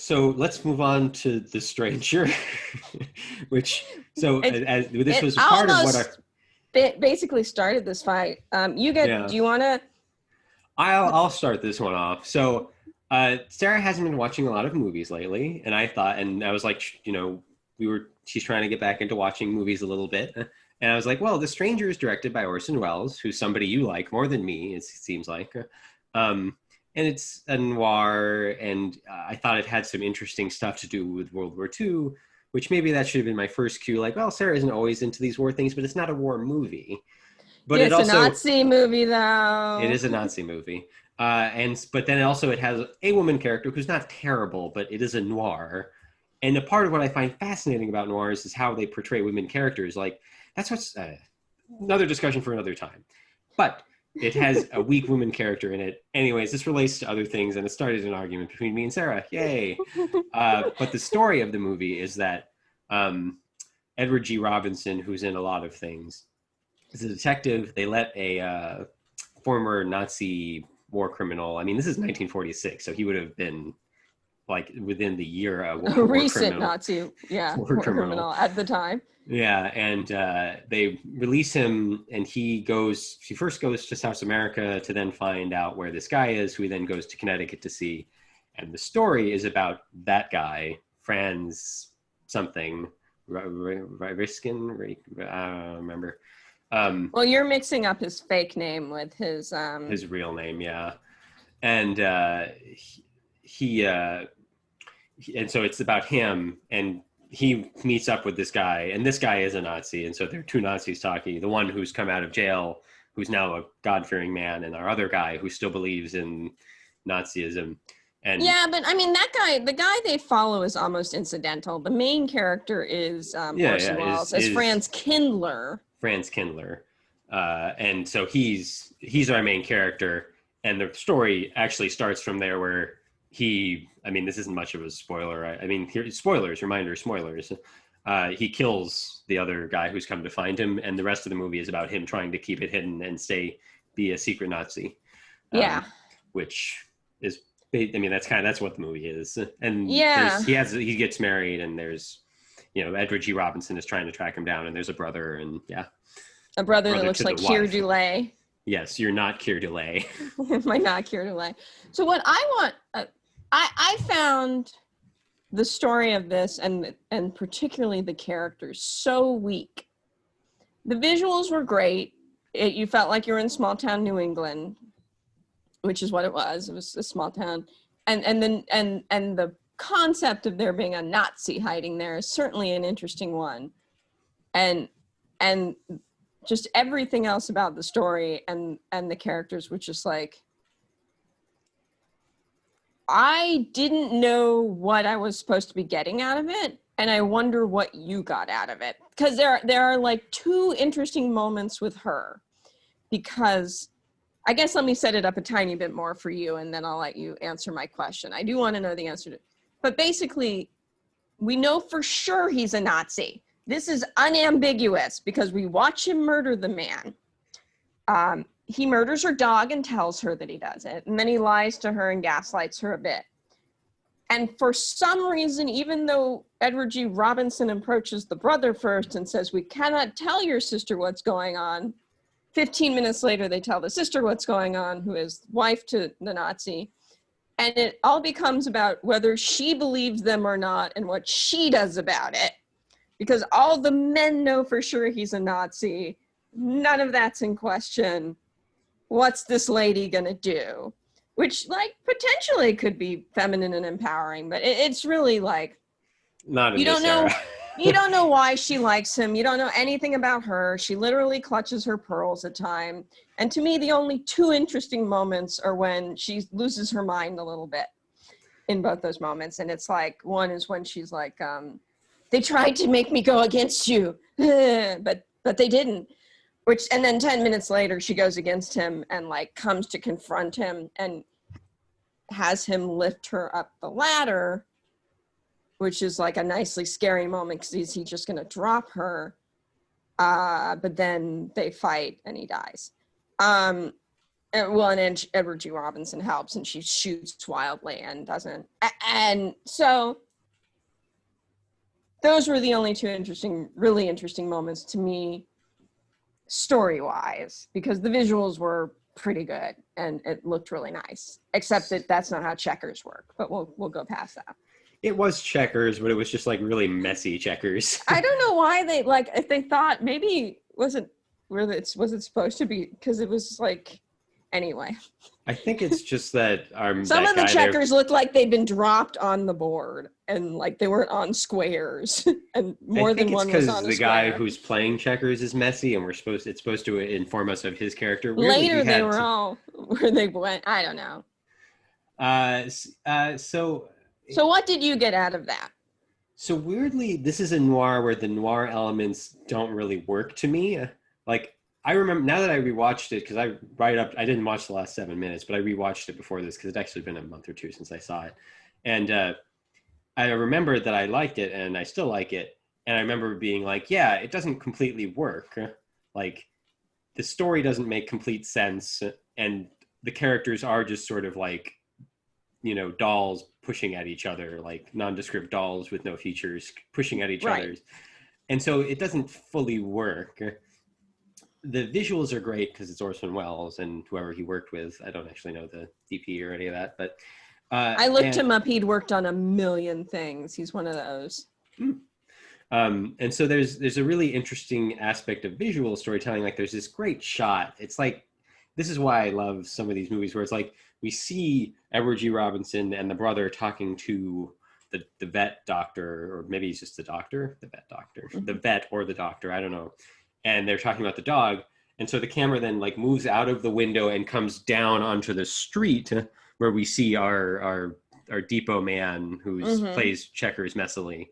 So let's move on to The Stranger, which, so as this was part of what basically started this fight. Do you want to? I'll start this one off. So Sarah hasn't been watching a lot of movies lately, and I was like, she's trying to get back into watching movies a little bit. And I was like, well, The Stranger is directed by Orson Welles, who's somebody you like more than me, it seems like. And it's a noir, and I thought it had some interesting stuff to do with World War II, which maybe that should have been my first cue. Like, well, Sarah isn't always into these war things, but it's not a war movie. But it's a Nazi movie, though. It is a Nazi movie. But then it has a woman character who's not terrible, but it is a noir. And a part of what I find fascinating about noirs is how they portray women characters. Like, that's what's another discussion for another time. But it has a weak woman character in it. Anyways, this relates to other things, and it started an argument between me and Sarah. Yay! But the story of the movie is that Edward G. Robinson, who's in a lot of things, is a detective. They let a former Nazi war criminal. I mean, this is 1946, so he would have been like within the year a recent Nazi, war criminal at the time. Yeah, and they release him, and he first goes to South America to then find out where this guy is, who he then goes to Connecticut to see. And the story is about that guy, Franz something, Riskin, I don't remember. Well, you're mixing up his fake name with his real name, yeah. And he and so it's about him, and he meets up with this guy, and this guy is a Nazi, and so there are two Nazis talking. The one who's come out of jail, who's now a God-fearing man, and our other guy who still believes in Nazism. And yeah, but I mean, the guy they follow is almost incidental. The main character is Orson Welles as Franz Kindler. Franz Kindler, and so he's our main character, and the story actually starts from there where this isn't much of a spoiler. Spoilers. He kills the other guy who's come to find him, and the rest of the movie is about him trying to keep it hidden and be a secret Nazi. Which is, that's what the movie is. And he gets married, and there's, Edward G. Robinson is trying to track him down, and there's a brother, and a brother that looks like Keir Dullea. Yes, you're not Keir Dullea. Am I not Keir Dullea? So what I want, I found the story of this and particularly the characters so weak. The visuals were great. You felt like you were in small town New England, which is what it was. It was a small town, and the concept of there being a Nazi hiding there is certainly an interesting one, and just everything else about the story and the characters were just like, I didn't know what I was supposed to be getting out of it, and I wonder what you got out of it. Because there are like two interesting moments with her, because I guess let me set it up a tiny bit more for you, and then I'll let you answer my question. I do want to know the answer to it. But basically, we know for sure he's a Nazi. This is unambiguous because we watch him murder the man. He murders her dog and tells her that he does it. And then he lies to her and gaslights her a bit. And for some reason, even though Edward G. Robinson approaches the brother first and says, we cannot tell your sister what's going on, 15 minutes later, they tell the sister what's going on, who is wife to the Nazi. And it all becomes about whether she believes them or not and what she does about it. Because all the men know for sure he's a Nazi. None of that's in question. What's this lady gonna do? Which, like, potentially could be feminine and empowering, but it's really like, you don't know why she likes him. You don't know anything about her. She literally clutches her pearls at time. And to me, the only two interesting moments are when she loses her mind a little bit in both those moments. And it's like, one is when she's like, they tried to make me go against you, but they didn't. And then 10 minutes later, she goes against him and like comes to confront him and has him lift her up the ladder, which is like a nicely scary moment because is he just going to drop her? But then they fight and he dies. And Edward G. Robinson helps, and she shoots wildly and doesn't. And so those were the only two really interesting moments to me, story-wise, because the visuals were pretty good and it looked really nice. Except that that's not how checkers work. But we'll go past that. It was checkers, but it was just like really messy checkers. I don't know why they if they thought maybe was it supposed to be, because it was like. Anyway, I think it's just that some of the checkers looked like they'd been dropped on the board and like they weren't on squares, and more than one was on a square. The guy who's playing checkers is messy, and it's supposed to inform us of his character. Weirdly, later they were all where they went. I don't know. So what did you get out of that? So weirdly, this is a noir where the noir elements don't really work to me. Like, I remember now that I rewatched it, because I didn't watch the last 7 minutes, but I rewatched it before this because it's actually been a month or two since I saw it. And I remember that I liked it and I still like it. And I remember being like, yeah, it doesn't completely work. Like, the story doesn't make complete sense. And the characters are just sort of like, dolls pushing at each other, like nondescript dolls with no features pushing at each other. And so it doesn't fully work. The visuals are great because it's Orson Welles and whoever he worked with. I don't actually know the DP or any of that, but I looked him up. He'd worked on a million things. He's one of those. And so there's a really interesting aspect of visual storytelling. Like, there's this great shot. It's like, this is why I love some of these movies where it's like we see Edward G. Robinson and the brother talking to the vet doctor, or maybe he's just the doctor, the vet doctor, the vet or the doctor, I don't know. And they're talking about the dog. And so the camera then like moves out of the window and comes down onto the street where we see our depot man who plays checkers messily.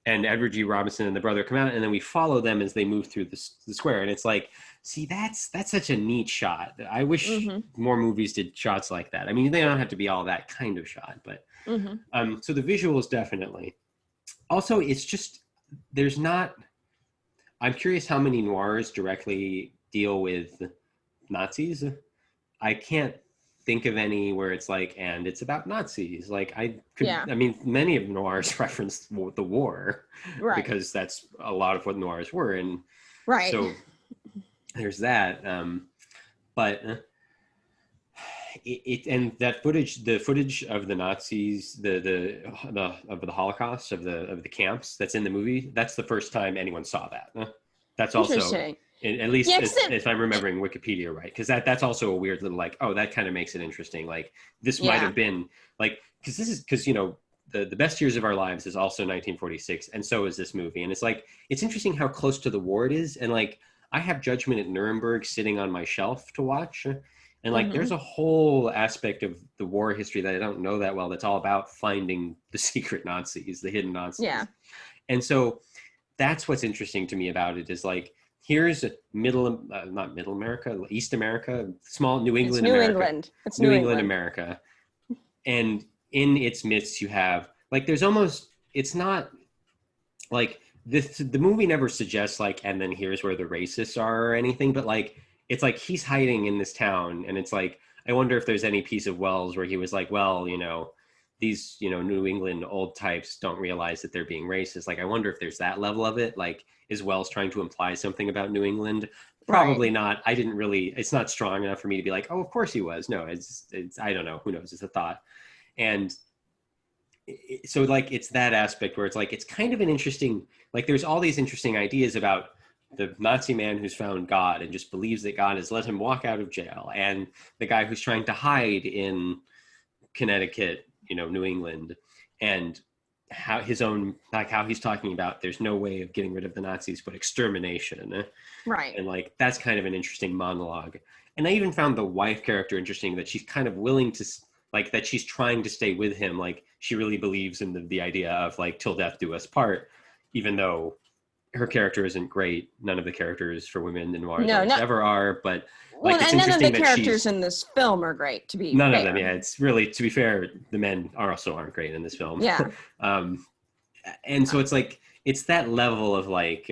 And Edward G. Robinson and the brother come out, and then we follow them as they move through the square. And it's like, see, that's such a neat shot. I wish more movies did shots like that. I mean, they don't have to be all that kind of shot, but so the visuals definitely. Also, it's just, there's not, I'm curious how many noirs directly deal with Nazis. I can't think of any where it's like, and it's about Nazis. Like, I mean, many of noirs reference the war, because that's a lot of what noirs were. And so there's that. But and that footage, the footage of the Nazis, the of the Holocaust, of the camps that's in the movie, that's the first time anyone saw that. That's also, at least if I'm remembering Wikipedia right, because that's also a weird little like, oh, that kind of makes it interesting. Like, this might have been like, because the best years of our lives is also 1946, and so is this movie. And it's like, it's interesting how close to the war it is. And like, I have Judgment at Nuremberg sitting on my shelf to watch. And like, there's a whole aspect of the war history that I don't know that well, that's all about finding the secret Nazis, the hidden Nazis. Yeah. And so that's what's interesting to me about it, is like, here's not Middle America, East America, small New England America. It's New England America. And in its midst, you have, like, there's almost, it's not like this, the movie never suggests like, and then here's where the racists are or anything, but like, it's like he's hiding in this town, and it's like, I wonder if there's any piece of Wells where he was like, well, these, New England old types don't realize that they're being racist. Like, I wonder if there's that level of it. Like, is Wells trying to imply something about New England? Probably not. I didn't really, it's not strong enough for me to be like, oh, of course he was. No, it's I don't know. Who knows? It's a thought. And so like, it's that aspect where it's like, it's kind of an interesting, like, there's all these interesting ideas about the Nazi man who's found God and just believes that God has let him walk out of jail, and the guy who's trying to hide in Connecticut, New England, and how his own, like, how he's talking about there's no way of getting rid of the Nazis but extermination. Right. And like, that's kind of an interesting monologue. And I even found the wife character interesting, that she's kind of willing to, like, that she's trying to stay with him. Like, she really believes in the idea of like, till death do us part, even though her character isn't great. None of the characters for women in noir ever are, but like, it's and none of the characters in this film are great, to be none fair. Of them. Yeah, it's really, to be fair, the men aren't great in this film. Yeah. And so it's like, it's that level of like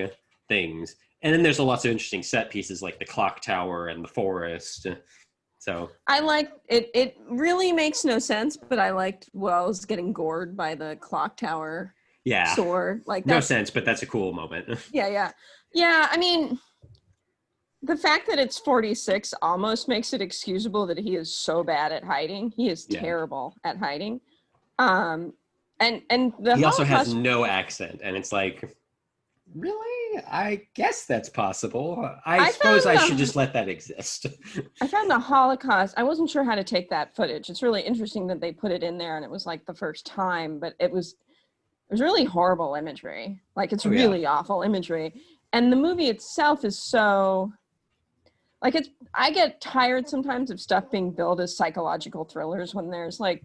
things. And then there's lots of interesting set pieces, like the clock tower and the forest. So I liked it. It really makes no sense, but I liked Wells getting gored by the clock tower yeah, sword. Like no that's sense, but that's a cool moment. yeah. I mean, the fact that it's 46 almost makes it excusable that he is so bad at hiding. He is Yeah. terrible at hiding. And the He also has Holocaust. no accent, and it's like, really? I guess that's possible. I suppose I should just let that exist. I found the Holocaust. I wasn't sure how to take that footage. It's really interesting that they put it in there, and it was like the first time, but it was really horrible imagery. Like it's really awful imagery, and the movie itself is so. Like I get tired sometimes of stuff being billed as psychological thrillers when there's like,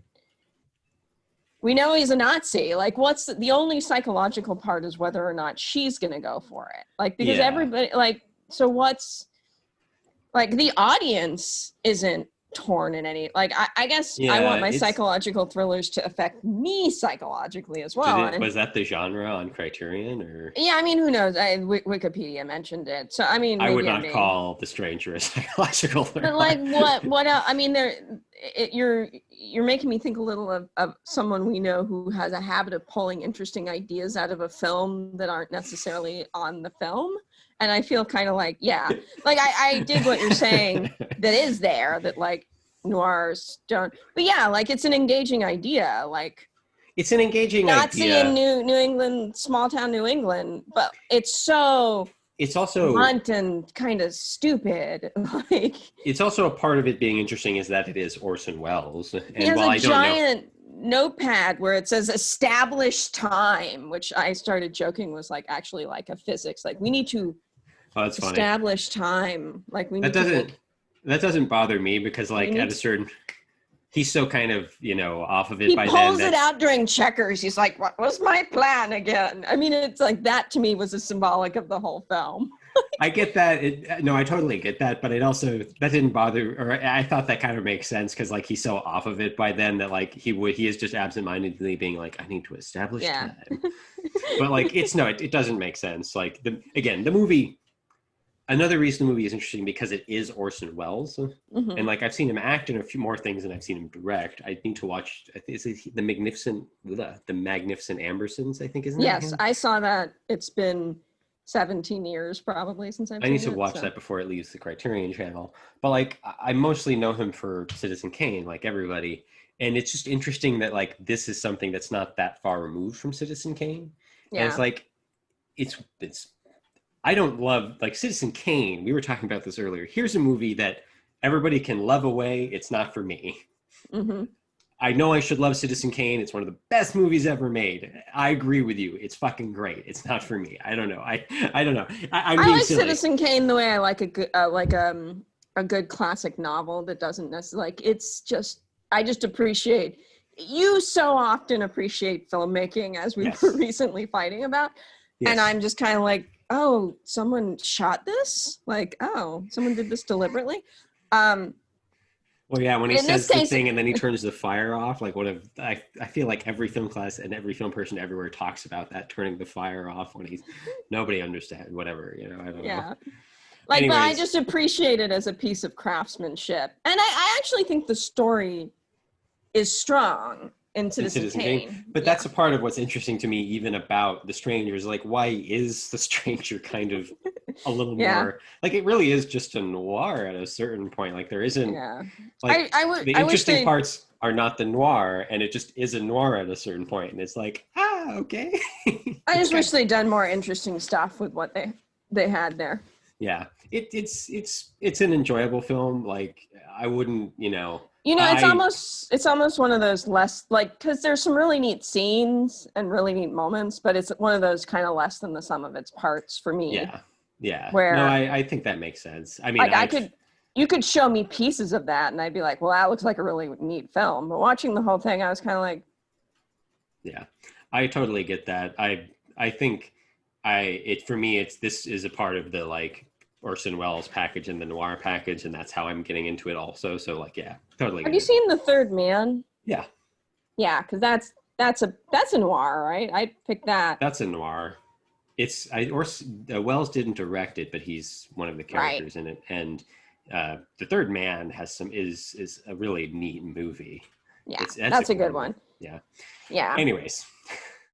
we know he's a Nazi. Like, what's the only psychological part is whether or not she's going to go for it. Like, because everybody, like, so what's, like, the audience isn't torn in any, like, I guess I want my psychological thrillers to affect me psychologically as well. Was that the genre on Criterion, or? Yeah, I mean, who knows? Wikipedia mentioned it. So, I mean, I would not call The Stranger a psychological thriller. But like, what else? I mean, you're making me think a little of someone we know who has a habit of pulling interesting ideas out of a film that aren't necessarily on the film. And I feel kind of like, like I dig what you're saying that is there, that like noirs don't, but like it's an engaging idea. Like it's an engaging Nazi idea. in New England, small town New England, but it's also blunt and kind of stupid. Like it's also a part of it being interesting is that it is Orson Welles. And he has a giant notepad where it says established time, which I started joking was like actually like a physics, like we need to establish time. Like we need that doesn't bother me because like at a certain, he's so kind of, off of it by then. He pulls it out during Checkers. He's like, what was my plan again? I mean, it's like that to me was a symbolic of the whole film. I get that. I totally get that. But that didn't bother, or I thought that kind of makes sense because like he's so off of it by then that like he is just absentmindedly being like, I need to establish time. But like, it doesn't make sense. Like the movie, another reason the movie is interesting because it is Orson Welles. And like I've seen him act in a few more things than I've seen him direct. I need to watch, is it the Magnificent Ambersons, I think, isn't it? Yes, I saw that. It's been 17 years probably since I've seen it. I need to watch that before it leaves the Criterion channel. But like I mostly know him for Citizen Kane, like everybody. And it's just interesting that like this is something that's not that far removed from Citizen Kane. Yeah. And it's like it's I don't love, like Citizen Kane, we were talking about this earlier. Here's a movie that everybody can love away. It's not for me. I know I should love Citizen Kane. It's one of the best movies ever made. I agree with you. It's fucking great. It's not for me. I don't know. I don't know. I like silly. Citizen Kane the way I like a good classic novel that doesn't necessarily, like, it's just, I just appreciate, you so often appreciate filmmaking as we were recently fighting about. And I'm just kind of like, oh, someone shot this? Like, oh, someone did this deliberately? Well, yeah, when he says the thing and then he turns the fire off, like I feel like every film class and every film person everywhere talks about that, turning the fire off when nobody understands, whatever, I don't know. Like, anyways. But I just appreciate it as a piece of craftsmanship. And I actually think the story is strong in Citizen Kane. But that's a part of what's interesting to me even about The Stranger is like, why is The Stranger kind of a little more, like it really is just a noir at a certain point. Like there isn't, like the interesting parts are not the noir and it just is a noir at a certain point. And it's like, okay. I just wish they'd done more interesting stuff with what they had there. Yeah, it's an enjoyable film. Like I wouldn't, it's almost one of those less, like, because there's some really neat scenes and really neat moments, but it's one of those kind of less than the sum of its parts for me. Yeah. Where I think that makes sense. I mean, like you could show me pieces of that and I'd be like, well, that looks like a really neat film. But watching the whole thing, I was kind of like, yeah, I totally get that. I think for me, this is a part of the like Orson Welles package and the noir package, and that's how I'm getting into it also. So like, yeah, totally. Have you seen The Third Man? Yeah. Yeah, because that's a noir, right? I picked that. That's a noir. Wells didn't direct it, but he's one of the characters in it, and The Third Man is a really neat movie. Yeah, that's a good one. Yeah. Yeah. Anyways,